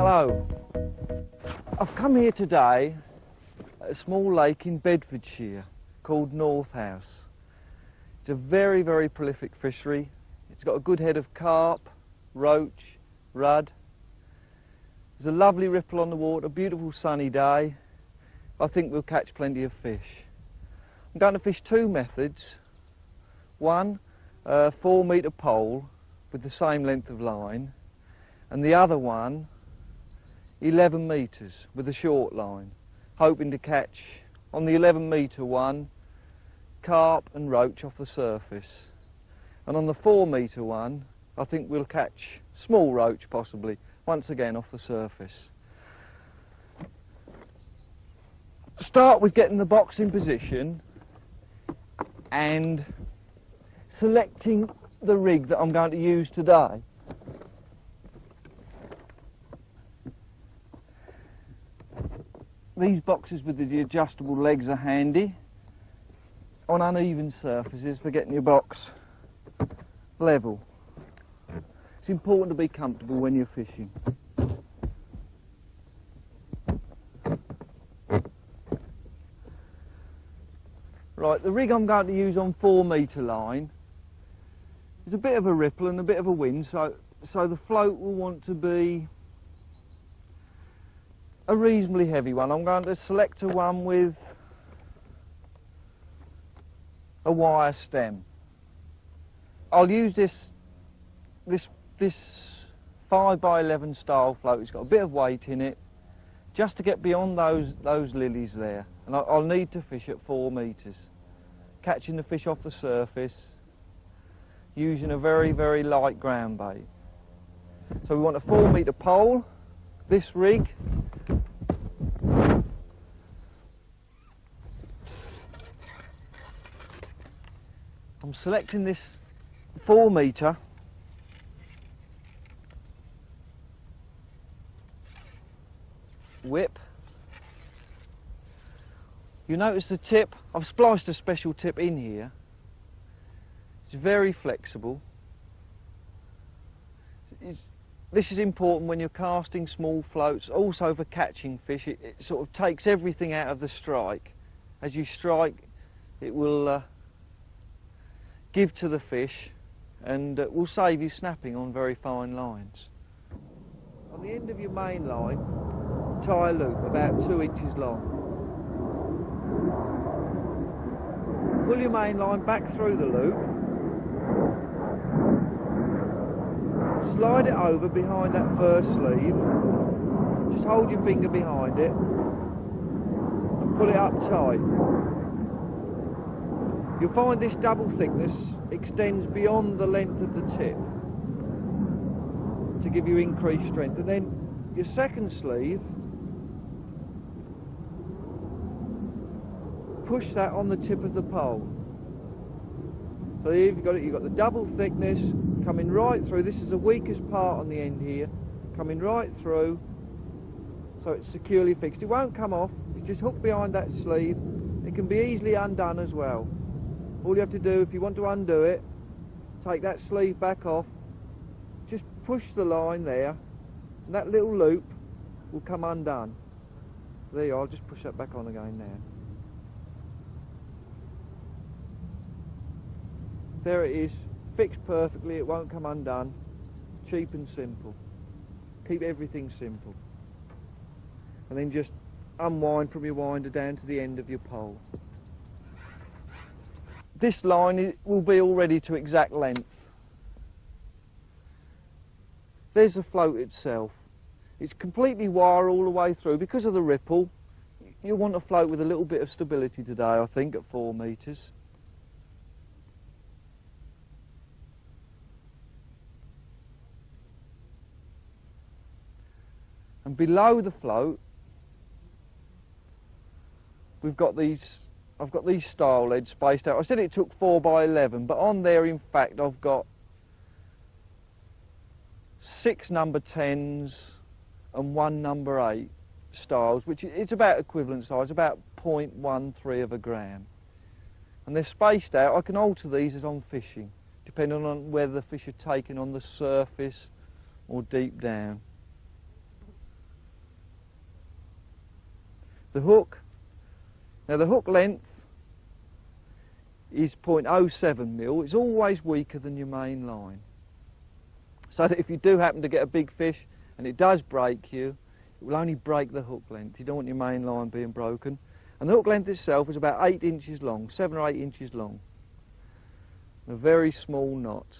Hello. I've come here today at a small lake in Bedfordshire called North House. It's a very, very prolific fishery. It's got a good head of carp, roach, rudd. There's a lovely ripple on the water, a beautiful sunny day. I think we'll catch plenty of fish. I'm going to fish two methods. One, a 4-metre pole with the same length of line, and the other one, 11 metres with a short line, hoping to catch on the 11-metre one carp and roach off the surface, and on the 4-metre one I think we'll catch small roach possibly, once again off the surface. Start with getting the box in position and selecting the rig that I'm going to use today. These boxes with the adjustable legs are handy on uneven surfaces for getting your box level. It's important to be comfortable when you're fishing. Right, the rig I'm going to use on 4-metre line is a bit of a ripple and a bit of a wind, so the float will want to be a reasonably heavy one. I'm going to select a one with a wire stem. I'll use this 5x11 style float. It's got a bit of weight in it, just to get beyond those lilies there. And I'll need to fish at 4 metres, catching the fish off the surface, using a very, very light ground bait. So we want a 4-metre pole, this rig. I'm selecting this 4-metre whip. You notice the tip, I've spliced a special tip in here. It's very flexible. This is important when you're casting small floats, also for catching fish. It sort of takes everything out of the strike. As you strike, it will give to the fish and will save you snapping on very fine lines. On the end of your main line, tie a loop about 2 inches long. Pull your main line back through the loop, slide it over behind that first sleeve, just hold your finger behind it and pull it up tight. You'll find this double thickness extends beyond the length of the tip to give you increased strength. And then your second sleeve, push that on the tip of the pole. So here you've got the double thickness coming right through. This is the weakest part on the end here, coming right through, so it's securely fixed. It won't come off, it's just hooked behind that sleeve. It can be easily undone as well. All you have to do, if you want to undo it, take that sleeve back off, just push the line there, and that little loop will come undone. There you are, I'll just push that back on again now. There it is, fixed perfectly, it won't come undone. Cheap and simple. Keep everything simple. And then just unwind from your winder down to the end of your pole. This line will be all ready to exact length. There's the float itself. It's completely wire all the way through. Because of the ripple, you'll want a float with a little bit of stability today, I think, at 4 metres. And below the float, I've got these style leads spaced out. I said it took 4x11, but on there, in fact, I've got 6 number 10s and 1 number 8 styles, which it's about equivalent size, about 0.13 of a gram. And they're spaced out. I can alter these as I'm fishing, depending on whether the fish are taken on the surface or deep down. The hook, now the hook length is 0.07 mil. It's always weaker than your main line. So that if you do happen to get a big fish and it does break you, it will only break the hook length. You don't want your main line being broken. And the hook length itself is about 8 inches long, 7 or 8 inches long. A very small knot.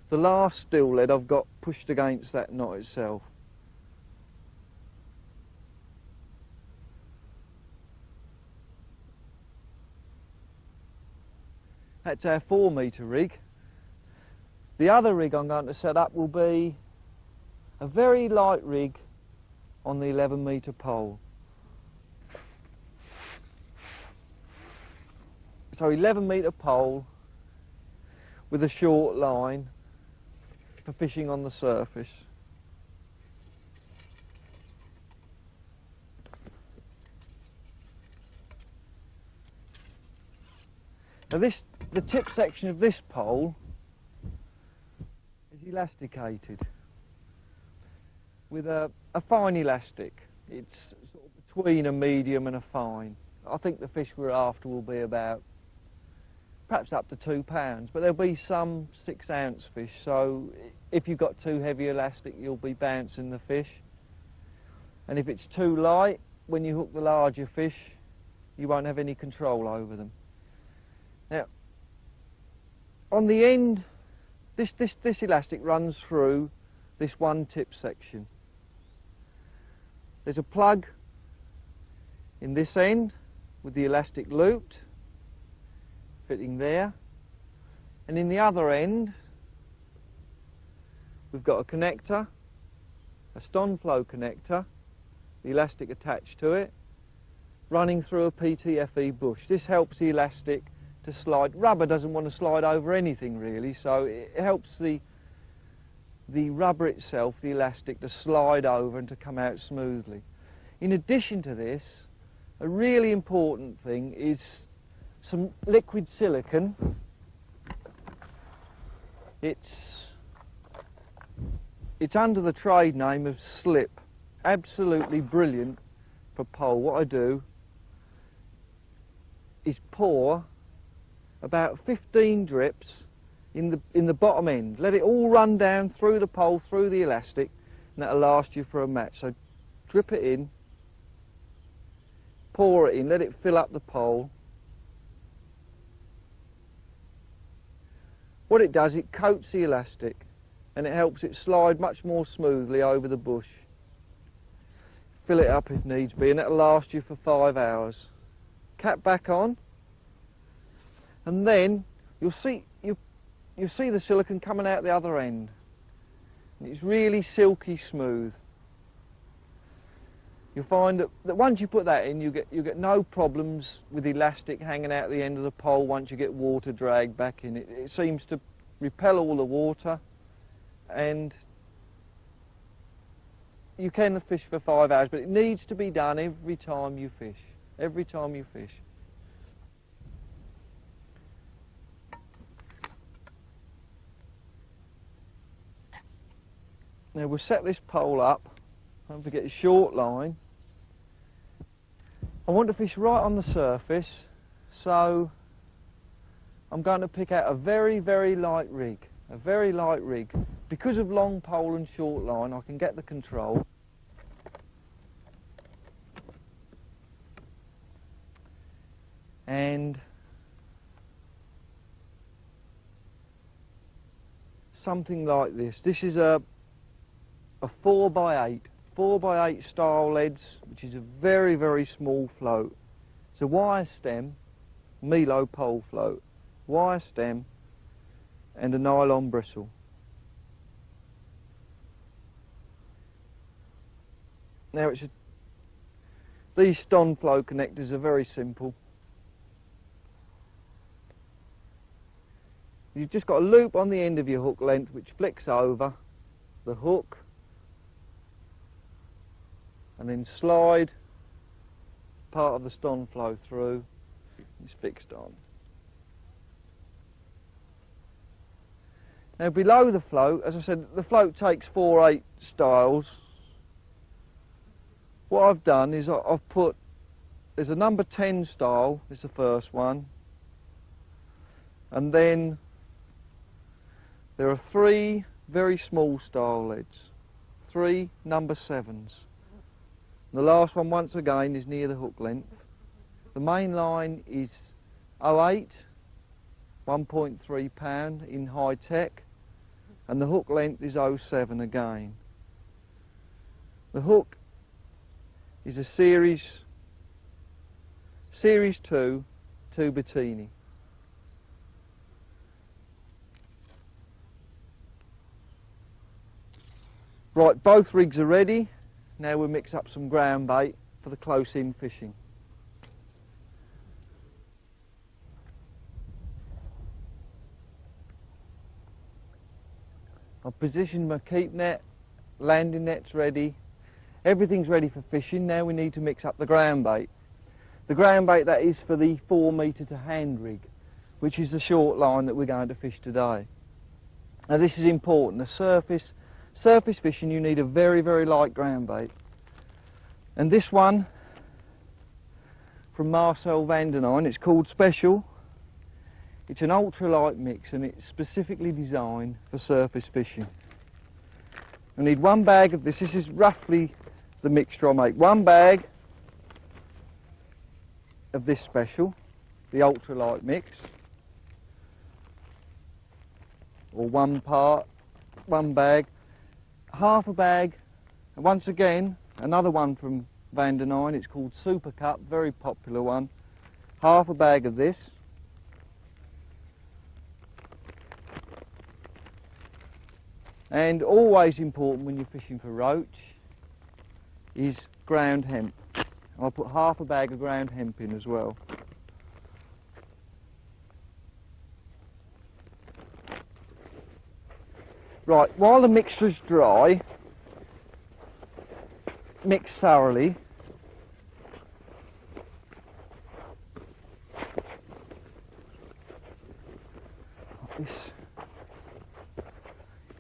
The last steel lead I've got pushed against that knot itself. That's our 4 metre rig. The other rig I'm going to set up will be a very light rig on the 11 metre pole. So 11 metre pole with a short line for fishing on the surface. Now the tip section of this pole is elasticated with a fine elastic. It's sort of between a medium and a fine. I think the fish we're after will be about perhaps up to 2 pounds, but there'll be some 6-ounce fish, so if you've got too heavy elastic you'll be bouncing the fish, and if it's too light, when you hook the larger fish you won't have any control over them. Now on the end, this elastic runs through this one tip section. There's a plug in this end with the elastic looped, fitting there, and in the other end we've got a connector, a stone flow connector, the elastic attached to it, running through a PTFE bush. This helps the elastic to slide. Rubber doesn't want to slide over anything really, so it helps the rubber itself, the elastic, to slide over and to come out smoothly. In addition to this, a really important thing is some liquid silicone. It's under the trade name of Slip. Absolutely brilliant for pole. What I do is pour about 15 drips in the bottom end. Let it all run down through the pole, through the elastic, and that'll last you for a match. So drip it in, pour it in, let it fill up the pole. What it does, it coats the elastic and it helps it slide much more smoothly over the bush. Fill it up if needs be, and that'll last you for 5 hours. Cap back on, and then you'll see the silicone coming out the other end. And it's really silky smooth. You'll find that once you put that in, you get no problems with elastic hanging out the end of the pole once you get water dragged back in. It seems to repel all the water, and you can fish for 5 hours, but it needs to be done every time you fish. Every time you fish. Now we'll set this pole up. Don't forget a short line. I want to fish right on the surface, so I'm going to pick out a very, very light rig. A very light rig. Because of long pole and short line, I can get the control. And something like this. This is a 4x8. 4x8 style leads, which is a very, very small float. It's a wire stem, Milo pole float, wire stem and a nylon bristle. Now these stone flow connectors are very simple. You've just got a loop on the end of your hook length which flicks over the hook, and then slide part of the stone flow through. It's fixed on. Now below the float, as I said, the float takes 4/8 styles. what I've done is I've put, there's a number 10 style, it's the first one, and then there are 3 very small style leads, 3 number 7s. The last one, once again, is near the hook length. The main line is 08, 1.3 pound in high tech, and the hook length is 07 again. The hook is a series 2 Bettini. Right, both rigs are ready. Now we'll mix up some ground bait for the close-in fishing. I've positioned my keep net, landing net's ready. Everything's ready for fishing. Now we need to mix up the ground bait. The ground bait, that is for the 4 metre to hand rig, which is the short line that we're going to fish today. Now this is important. The surface fishing, you need a very, very light ground bait. And this one from Marcel van der Nijn, it's called Special. It's an ultralight mix and it's specifically designed for surface fishing. I need 1 bag of this. This is roughly the mixture I make. 1 bag of this Special, the ultralight mix, or 1 bag, half a bag, and once again another one from Van der Nijn, it's called Super Cup, very popular one, half a bag of this, and always important when you're fishing for roach is ground hemp. I'll put half a bag of ground hemp in as well. Right, while the mixture's dry, mix thoroughly. Like this.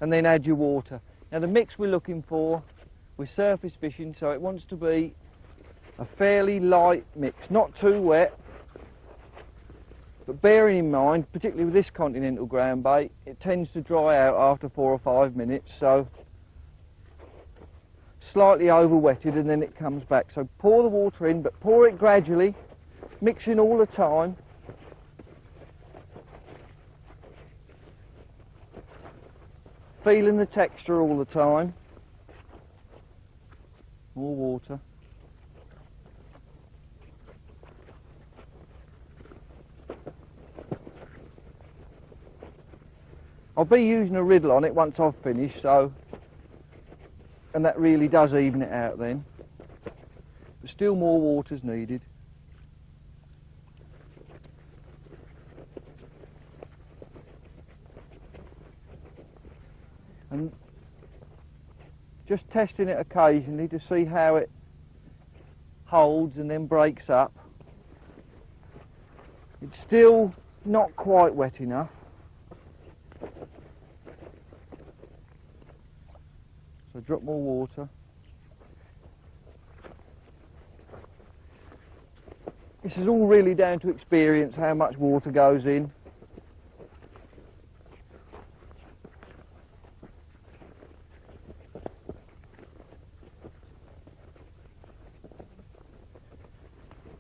And then add your water. Now the mix we're looking for, we're surface fishing, so it wants to be a fairly light mix, not too wet. But bearing in mind, particularly with this continental ground bait, it tends to dry out after 4 or 5 minutes, so slightly over wetted and then it comes back. So pour the water in, but pour it gradually, mixing all the time. Feeling the texture all the time. More water. I'll be using a riddle on it once I've finished, so, and that really does even it out then. But still more water's needed. And just testing it occasionally to see how it holds and then breaks up. It's still not quite wet enough. So drop more water. This is all really down to experience, how much water goes in.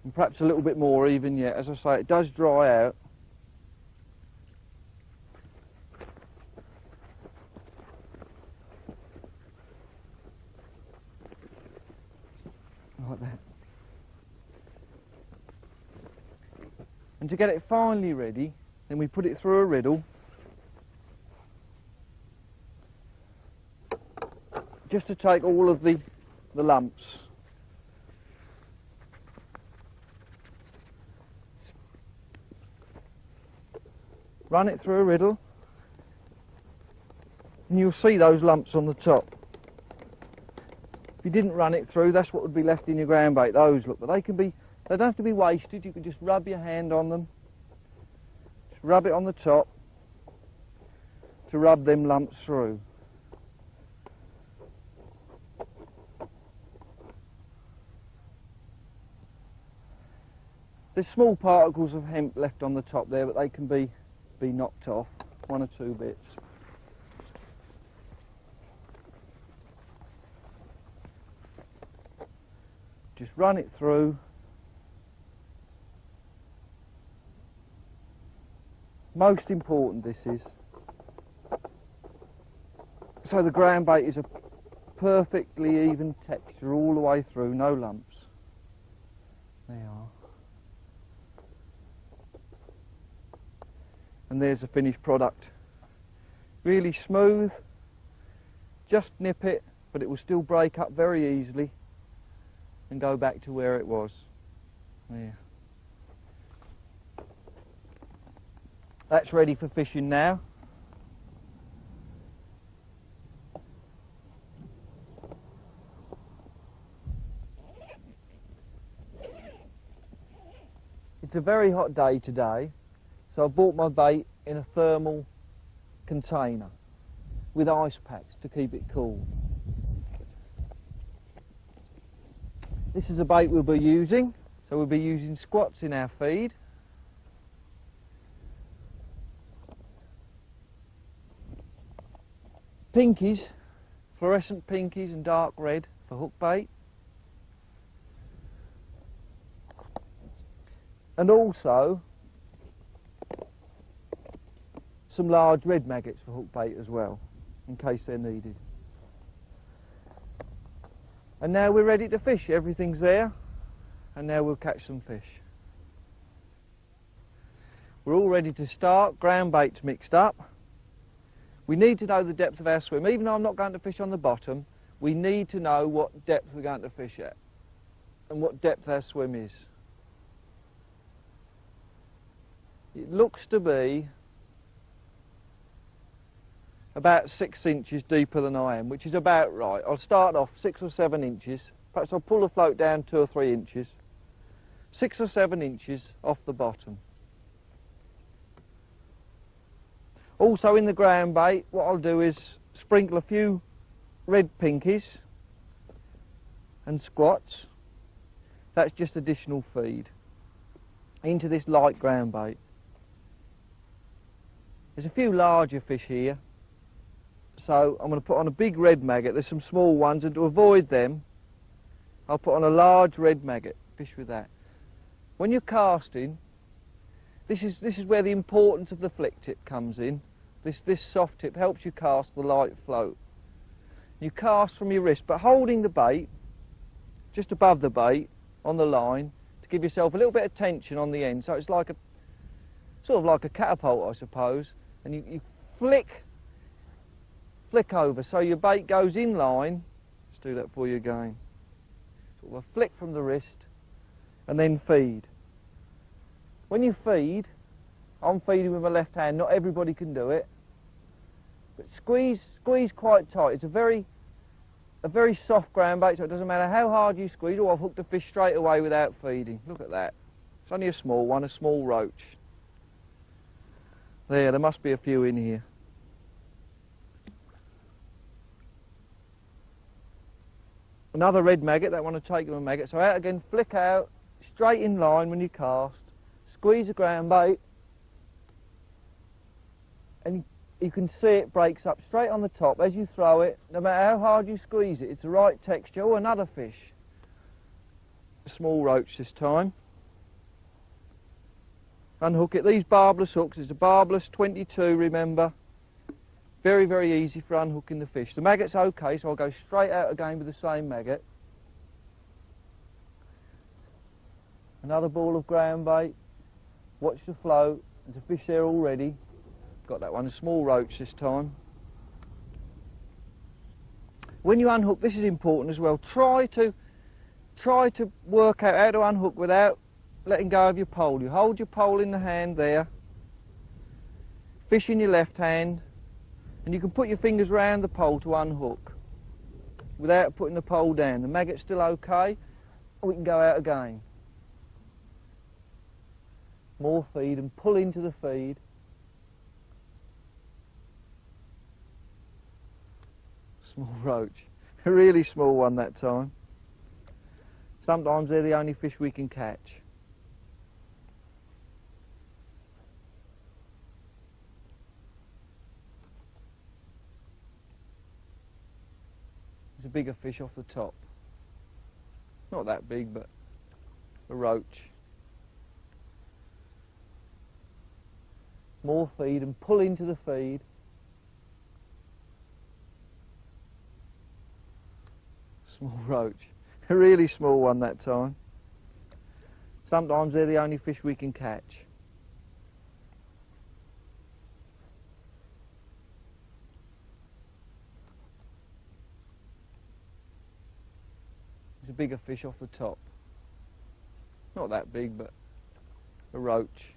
And perhaps a little bit more even yet. As I say, it does dry out. Like that. And to get it finally ready, then we put it through a riddle, just to take all of the lumps. Run it through a riddle and you'll see those lumps on the top. If you didn't run it through, that's what would be left in your ground bait, those look, but they don't have to be wasted. You can just rub your hand on them, just rub it on the top to rub them lumps through. There's small particles of hemp left on the top there, but they can be knocked off, 1 or 2 bits. Just run it through. Most important this is. So the ground bait is a perfectly even texture all the way through, no lumps. There you are. And there's the finished product. Really smooth, just nip it, but it will still break up very easily and go back to where it was. There. That's ready for fishing now. It's a very hot day today, so I bought my bait in a thermal container with ice packs to keep it cool. This is the bait we'll be using, so we'll be using squats in our feed. Pinkies, fluorescent pinkies and dark red for hook bait. And also some large red maggots for hook bait as well, in case they're needed. And now we're ready to fish. Everything's there, and now we'll catch some fish. We're all ready to start. Ground bait's mixed up. We need to know the depth of our swim. Even though I'm not going to fish on the bottom, we need to know what depth we're going to fish at and what depth our swim is. It looks to be about 6 inches deeper than I am, which is about right. I'll start off 6 or 7 inches. Perhaps I'll pull the float down 2 or 3 inches. 6 or 7 inches off the bottom. Also in the ground bait, what I'll do is sprinkle a few red pinkies and squats. That's just additional feed into this light ground bait. There's a few larger fish here, so I'm going to put on a big red maggot. There's some small ones, and to avoid them, I'll put on a large red maggot. Fish with that. When you're casting, this is where the importance of the flick tip comes in. This soft tip helps you cast the light float. You cast from your wrist, but holding the bait just above the bait on the line to give yourself a little bit of tension on the end. So it's like a sort of like a catapult, I suppose. And you flick over, so your bait goes in line. Let's do that for you again. Sort of a flick from the wrist, and then feed. When you feed, I'm feeding with my left hand. Not everybody can do it, but squeeze quite tight. It's a very soft ground bait, so it doesn't matter how hard you squeeze. Oh, I've hooked a fish straight away without feeding. Look at that. It's only a small one, a small roach. There must be a few in here. Another red maggot, that one will take them a maggot. So out again, flick out, straight in line when you cast, squeeze the ground bait, and you can see it breaks up straight on the top as you throw it. No matter how hard you squeeze it, it's the right texture. Oh, another fish. A small roach this time. Unhook it. These barbless hooks, it's a barbless 22, remember. Very, very easy for unhooking the fish. The maggot's okay, so I'll go straight out again with the same maggot. Another ball of ground bait. Watch the float. There's a fish there already. Got that one, a small roach this time. When you unhook, this is important as well. Try to work out how to unhook without letting go of your pole. You hold your pole in the hand there, fish in your left hand, and you can put your fingers round the pole to unhook without putting the pole down. The maggot's still okay, we can go out again. More feed and pull into the feed. Small roach, a really small one that time. Sometimes they're the only fish we can catch. bigger fish off the top. Not that big, but a roach. More feed and pull into the feed. Small roach. A really small one that time. Sometimes they're the only fish we can catch. There's a bigger fish off the top. Not that big, but a roach.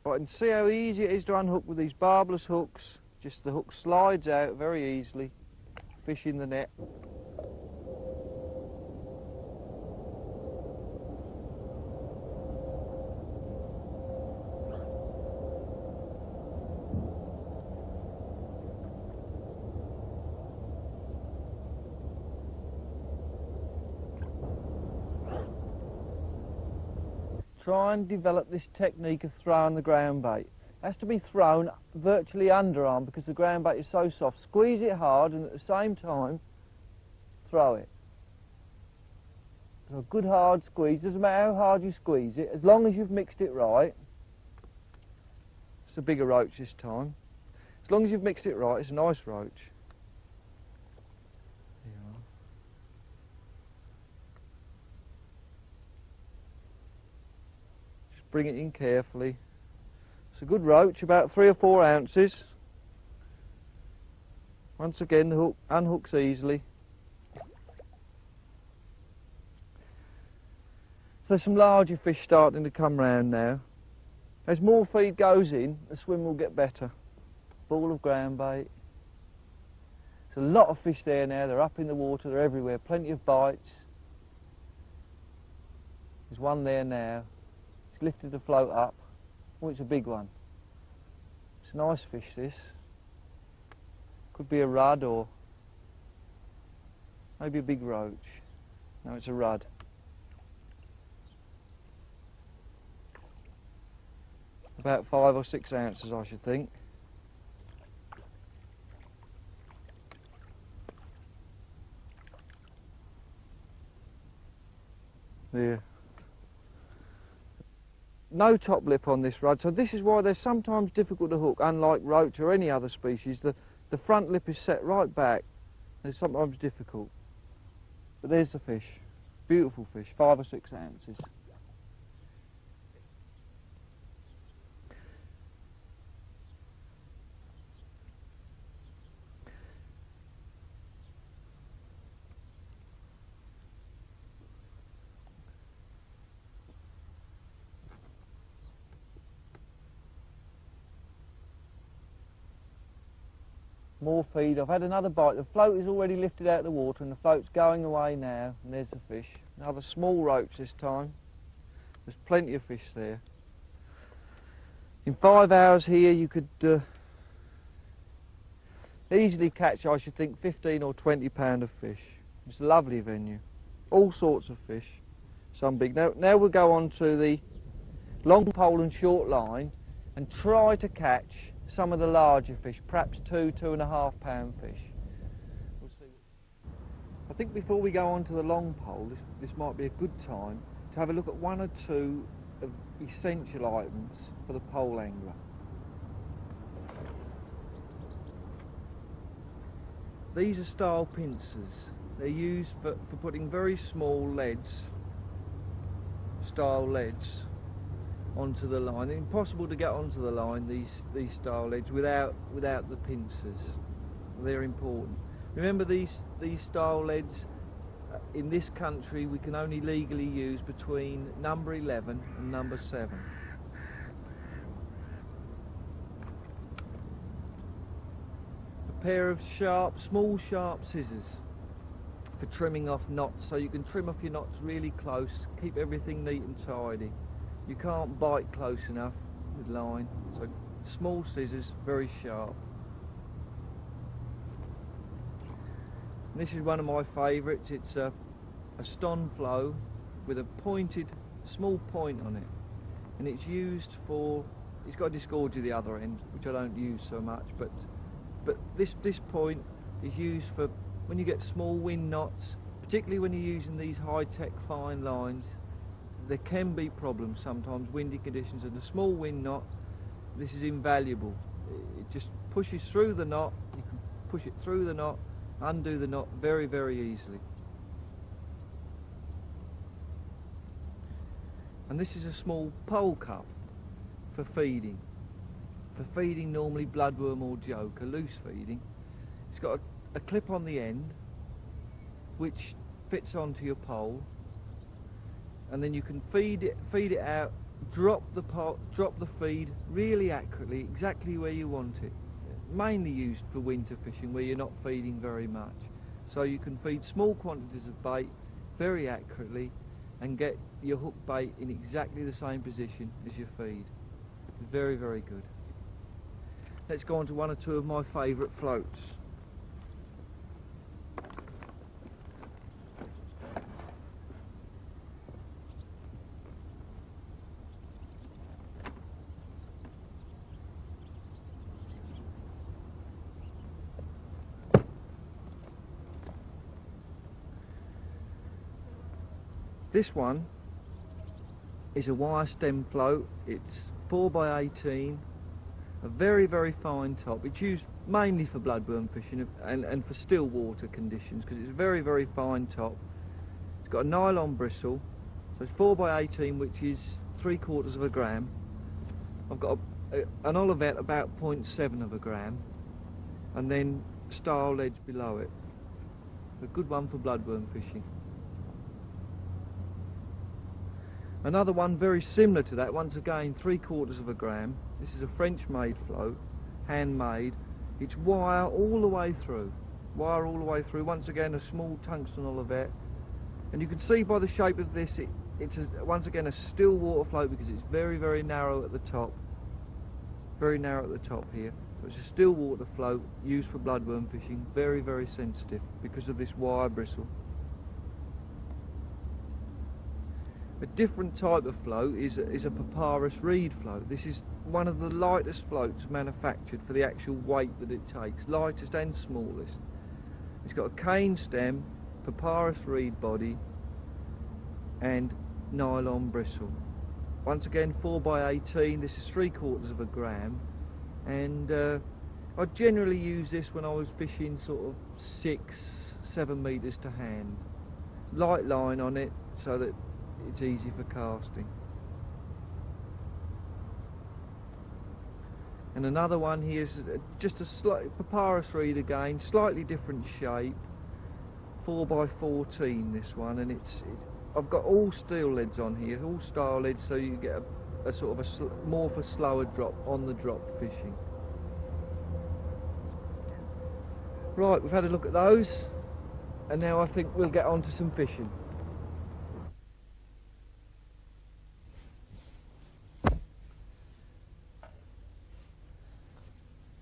Right, and see how easy it is to unhook with these barbless hooks. Just the hook slides out very easily. Fish in the net. Try and develop this technique of throwing the ground bait. It has to be thrown virtually underarm because the ground bait is so soft. Squeeze it hard and at the same time throw it. So a good hard squeeze, doesn't matter how hard you squeeze it, as long as you've mixed it right. It's a bigger roach this time. As long as you've mixed it right, it's a nice roach. Bring it in carefully. It's a good roach, about 3 or 4 ounces. Once again, the hook unhooks easily. So there's some larger fish starting to come round now. As more feed goes in, the swim will get better. Ball of ground bait. There's a lot of fish there now. They're up in the water, they're everywhere. Plenty of bites. There's one there now. It's lifted the float up. Oh, it's a big one. It's a nice fish, this. Could be a rudd or maybe a big roach. No, it's a rudd. About 5 or 6 ounces, I should think. There. No top lip on this rudd, so this is why they're sometimes difficult to hook, unlike roach or any other species. The front lip is set right back, and it's sometimes difficult. But there's the fish. Beautiful fish, 5 or 6 ounces. More feed. I've had another bite. The float is already lifted out of the water and the float's going away now. And there's the fish. Another small roach this time. There's plenty of fish there. In 5 hours here you could easily catch, I should think, 15 or 20 pound of fish. It's a lovely venue. All sorts of fish. Some big. Now we'll go on to the long pole and short line and try to catch some of the larger fish, perhaps 2–2.5 pound fish. We'll see. I think before we go on to the long pole, this might be a good time to have a look at 1 or 2 of essential items for the pole angler. These are style pincers. They're used for putting very small leads, style leads, onto the line. It's impossible to get onto the line, these style leads, without the pincers. They're important. Remember, these style leads in this country we can only legally use between number 11 and number 7. A pair of small sharp scissors for trimming off knots, so you can trim off your knots really close, keep everything neat and tidy. You can't bite close enough with line, so small scissors, very sharp. And this is one of my favourites. It's a stone flow with a pointed, small point on it, and it's used for it's got a disgorge at the other end, which I don't use so much, but this point is used for when you get small wind knots, particularly when you're using these high-tech fine lines. There can be problems sometimes, windy conditions, and a small wind knot, this is invaluable. It just pushes through the knot. You can push it through the knot, undo the knot very, very easily. And this is a small pole cup for feeding. For feeding normally bloodworm or joker, loose feeding. It's got a clip on the end which fits onto your pole, and then you can feed it out, drop the feed really accurately, exactly where you want it. Mainly used for winter fishing where you're not feeding very much. So you can feed small quantities of bait very accurately and get your hook bait in exactly the same position as your feed. It's very, very good. Let's go on to one or two of my favourite floats. This one is a wire stem float. It's 4x18, a very, very fine top. It's used mainly for bloodworm fishing and for still water conditions because it's a very, very fine top. It's got a nylon bristle, so it's 4x18, which is 3/4 of a gram. I've got an olivet about 0.7 of a gram, and then style leads below it. A good one for bloodworm fishing. Another one very similar to that, once again 3/4 of a gram. This is a French made float, handmade. It's wire all the way through. Wire all the way through. Once again a small tungsten olivet. And you can see by the shape of this, it's once again a still water float because it's very, very narrow at the top. Very narrow at the top here. So it's a still water float used for bloodworm fishing. Very, very sensitive because of this wire bristle. A different type of float is a Papyrus reed float. This is one of the lightest floats manufactured for the actual weight that it takes, lightest and smallest. It's got a cane stem, Papyrus reed body and nylon bristle. Once again 4x18, this is 3/4 of a gram, and I generally use this when I was fishing sort of 6-7 metres to hand. Light line on it so that it's easy for casting. And another one here is just a slight Papyrus reed again, slightly different shape, 4x14 this one, and I've got all steel leads on here, all style leads, so you get a sort of more for slower drop, on the drop fishing. Right, we've had a look at those, and now I think we'll get on to some fishing.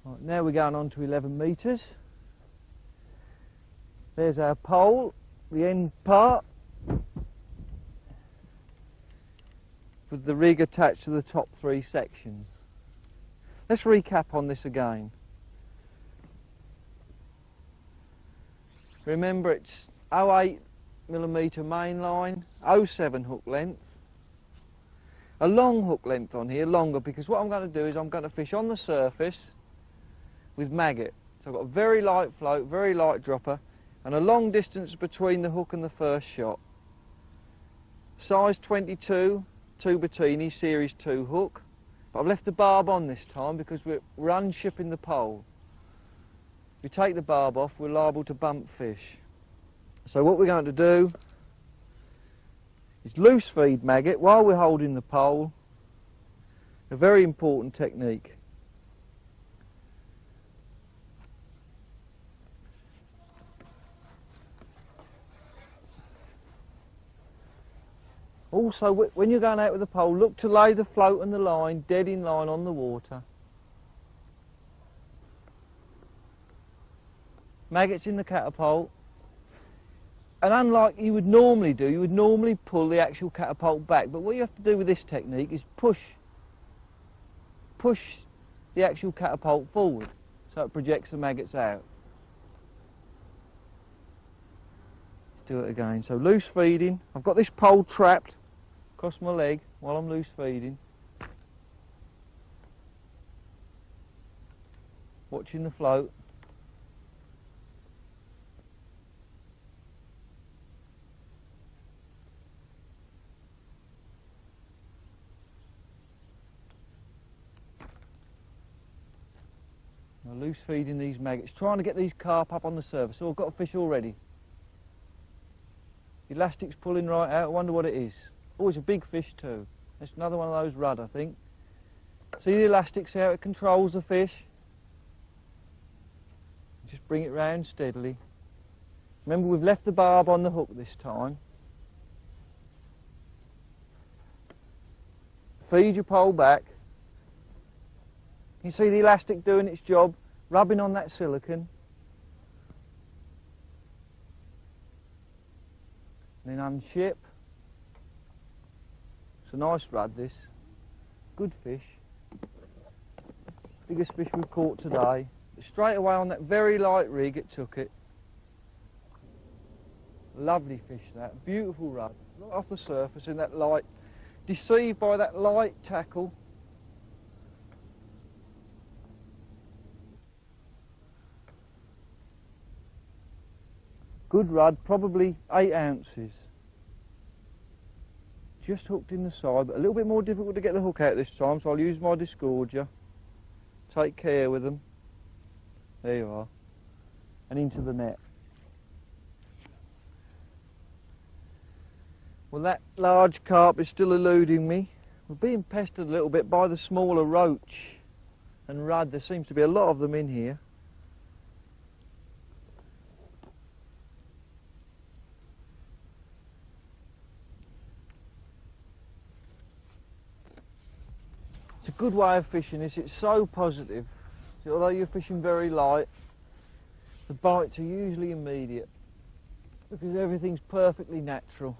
Right, now we're going on to 11 metres. There's our pole, the end part, with the rig attached to the top 3 sections. Let's recap on this again. Remember, it's 0.8mm main line, 0.7 hook length. A long hook length on here, longer, because what I'm going to do is I'm going to fish on the surface with maggot. So I've got a very light float, very light dropper, and a long distance between the hook and the first shot. Size 22, Tubertini Series 2 hook, but I've left the barb on this time because we're unshipping the pole. If we take the barb off, we're liable to bump fish. So what we're going to do is loose feed maggot while we're holding the pole. A very important technique. Also, when you're going out with the pole, look to lay the float and the line dead in line on the water. Maggots in the catapult. And unlike you would normally do, you would normally pull the actual catapult back. But what you have to do with this technique is push push the actual catapult forward so it projects the maggots out. Let's do it again. So loose feeding. I've got this pole trapped across my leg while I'm loose feeding. Watching the float. Now loose feeding these maggots, trying to get these carp up on the surface. So I've got a fish already. The elastic's pulling right out. I wonder what it is. Oh, it's a big fish too. It's another one of those rudd, I think. See the elastic's how it controls the fish. Just bring it round steadily. Remember, we've left the barb on the hook this time. Feed your pole back. You see the elastic doing its job, rubbing on that silicone. Then unship. It's a nice rudd, this. Good fish. Biggest fish we've caught today. Straight away on that very light rig it took it. Lovely fish that, beautiful rudd. Right off the surface in that light, deceived by that light tackle. Good rudd, probably 8 ounces. Just hooked in the side, but a little bit more difficult to get the hook out this time, so I'll use my disgorger. Take care with them. There you are. And into the net. Well, that large carp is still eluding me. We're being pestered a little bit by the smaller roach and rudd. There seems to be a lot of them in here. It's a good way of fishing this. It's so positive. So although you're fishing very light, the bites are usually immediate because everything's perfectly natural.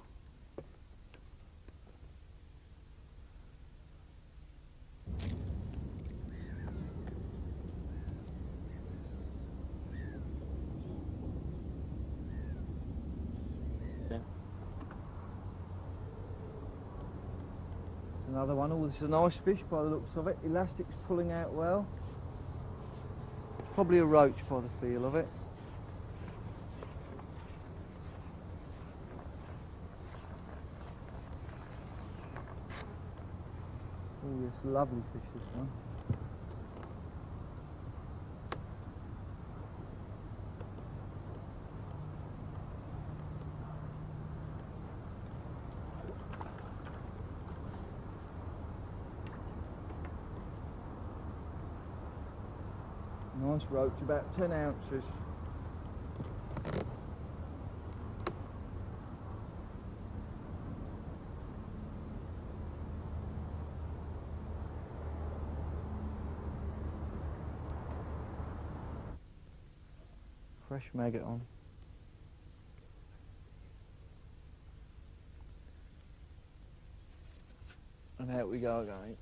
Another one. Oh, this is a nice fish by the looks of it. Elastic's pulling out well. Probably a roach by the feel of it. Oh yes, lovely fish this one. Nice roach, about 10 ounces. Fresh maggot on. And out we go again.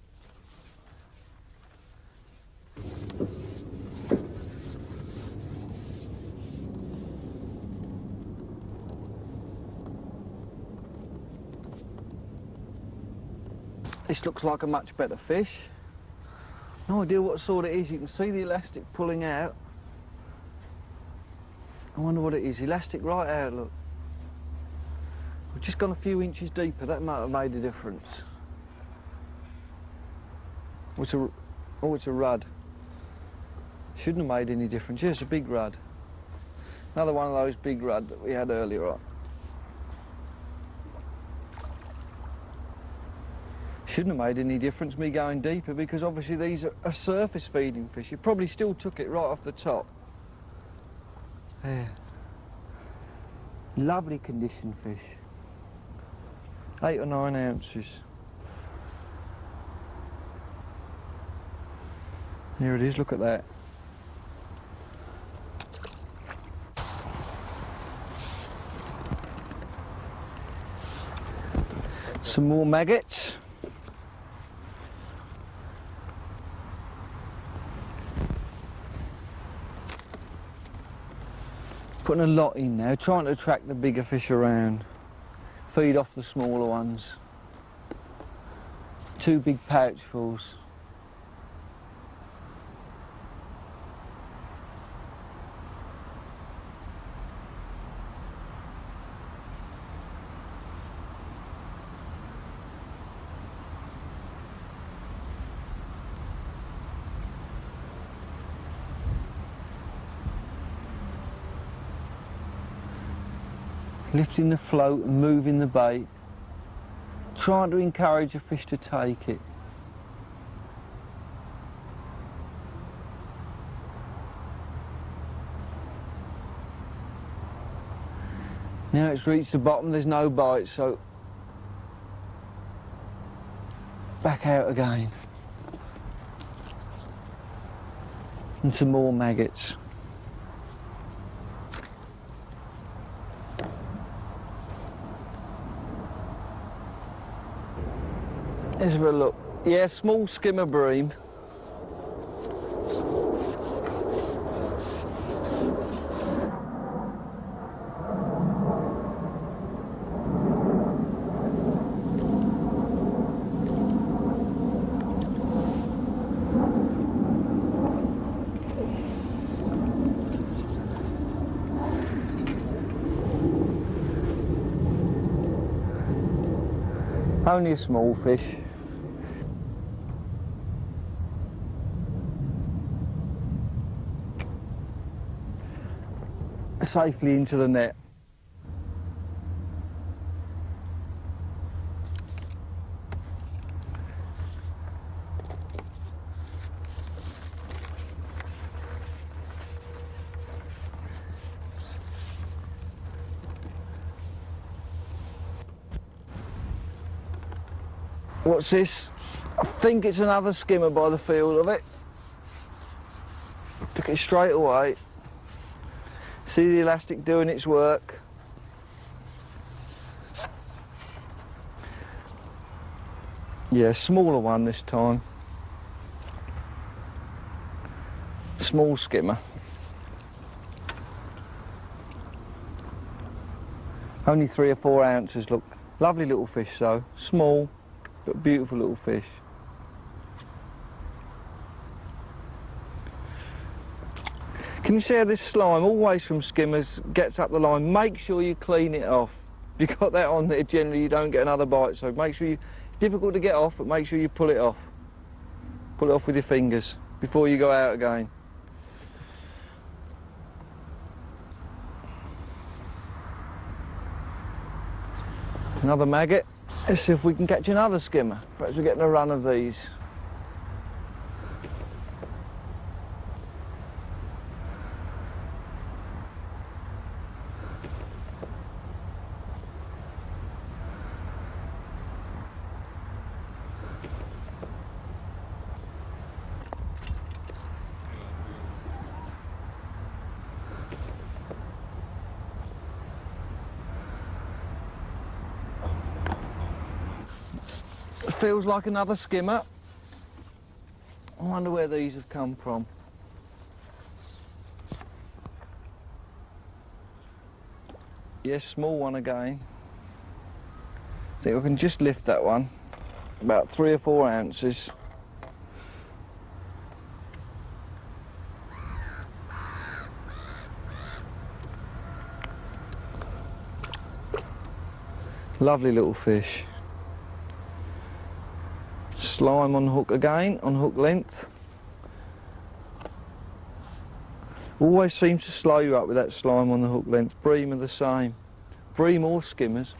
This looks like a much better fish. No idea what sort it is. You can see the elastic pulling out. I wonder what it is. Elastic right out, look. We've just gone a few inches deeper. That might have made a difference. Oh, it's a rudd. Shouldn't have made any difference. Yeah, it's a big rudd. Another one of those big rudd that we had earlier on. Shouldn't have made any difference me going deeper because obviously these are surface feeding fish. You probably still took it right off the top. Yeah. Lovely condition fish. 8 or 9 ounces. Here it is, look at that. Some more maggots. Putting a lot in now, trying to attract the bigger fish around. Feed off the smaller ones. 2 big pouchfuls. Lifting the float and moving the bait, trying to encourage a fish to take it. Now it's reached the bottom, there's no bite, so back out again. And some more maggots. Let's have a look. Yeah, small skimmer bream. Only a small fish. Safely into the net. What's this? I think it's another skimmer by the feel of it. Took it straight away. See the elastic doing its work. Yeah, smaller one this time. Small skimmer. Only 3 or 4 ounces, look. Lovely little fish though. Small, but beautiful little fish. Can you see how this slime, always from skimmers, gets up the line? Make sure you clean it off. If you've got that on there, generally you don't get another bite, so make sure it's difficult to get off, but make sure you pull it off. Pull it off with your fingers before you go out again. Another maggot. Let's see if we can catch another skimmer. Perhaps we're getting a run of these. Feels like another skimmer. I wonder where these have come from. Yes, small one again. I think I can just lift that one. About 3 or 4 ounces. Lovely little fish. Slime on hook again, on hook length. Always seems to slow you up with that slime on the hook length. Bream are the same. Bream or skimmers.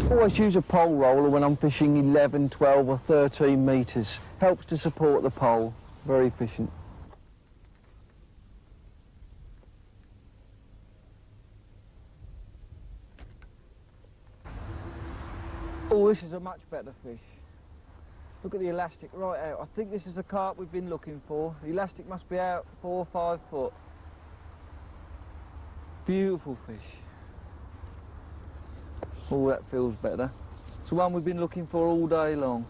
Always use a pole roller when I'm fishing 11, 12 or 13 metres. Helps to support the pole. Very efficient. Oh, this is a much better fish. Look at the elastic right out. I think this is the carp we've been looking for. The elastic must be out 4 or 5 foot. Beautiful fish. Oh, that feels better. It's the one we've been looking for all day long.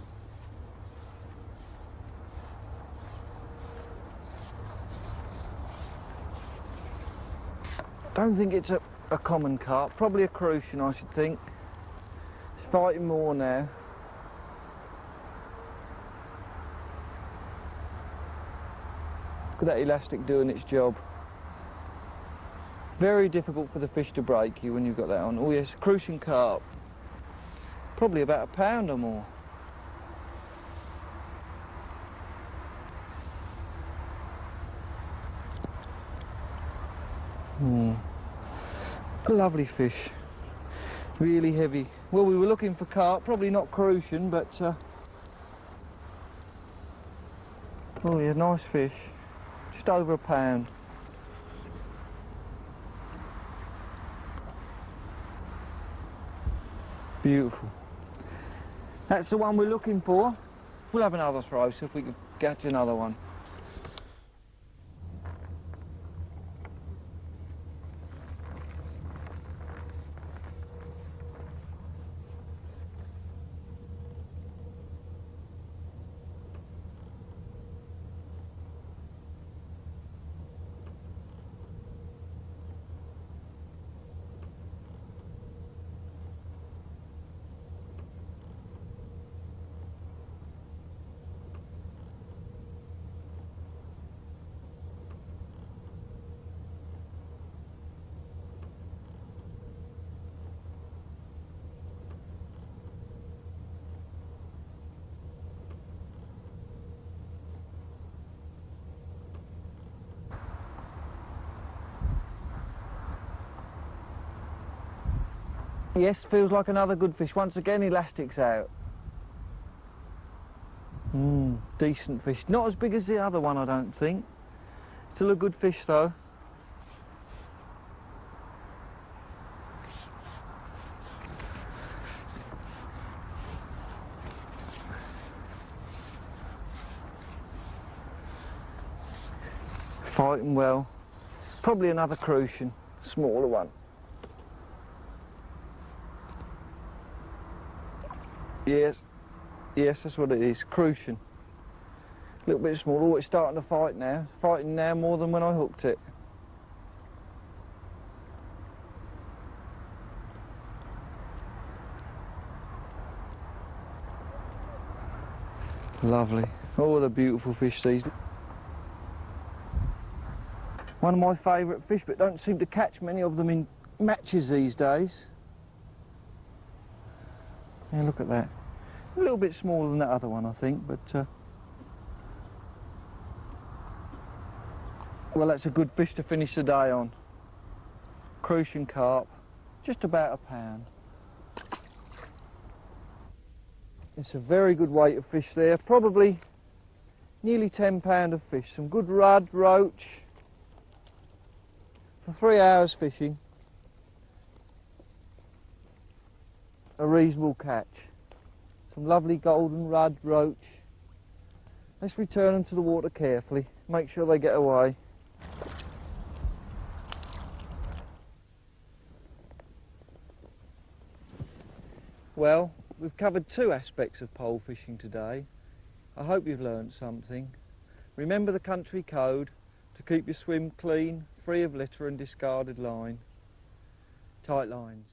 Don't think it's a common carp, probably a crucian I should think. It's fighting more now. Look at that elastic doing its job. Very difficult for the fish to break you when you've got that on. Oh yes, crucian carp. Probably about a pound or more. A lovely fish. Really heavy. Well, we were looking for carp, probably not crucian, but oh yeah, nice fish. Just over a pound. Beautiful. That's the one we're looking for. We'll have another throw, so if we can catch another one. Yes, feels like another good fish. Once again, elastic's out. Decent fish. Not as big as the other one, I don't think. Still a good fish, though. Fighting well. Probably another crucian, smaller one. Yes, that's what it is, crucian. A little bit smaller. Oh, it's starting to fight now. Fighting now more than when I hooked it. Lovely. Oh, the beautiful fish these. One of my favourite fish, but don't seem to catch many of them in matches these days. Yeah, look at that. A little bit smaller than that other one, I think, but well, that's a good fish to finish the day on. Crucian carp, just about a pound. It's a very good weight of fish there, probably nearly 10 pound of fish. Some good rudd, roach. For 3 hours fishing, a reasonable catch. Some lovely golden rudd, roach. Let's return them to the water carefully, make sure they get away. Well, we've covered 2 aspects of pole fishing today. I hope you've learned something. Remember the country code to keep your swim clean, free of litter and discarded line. Tight lines.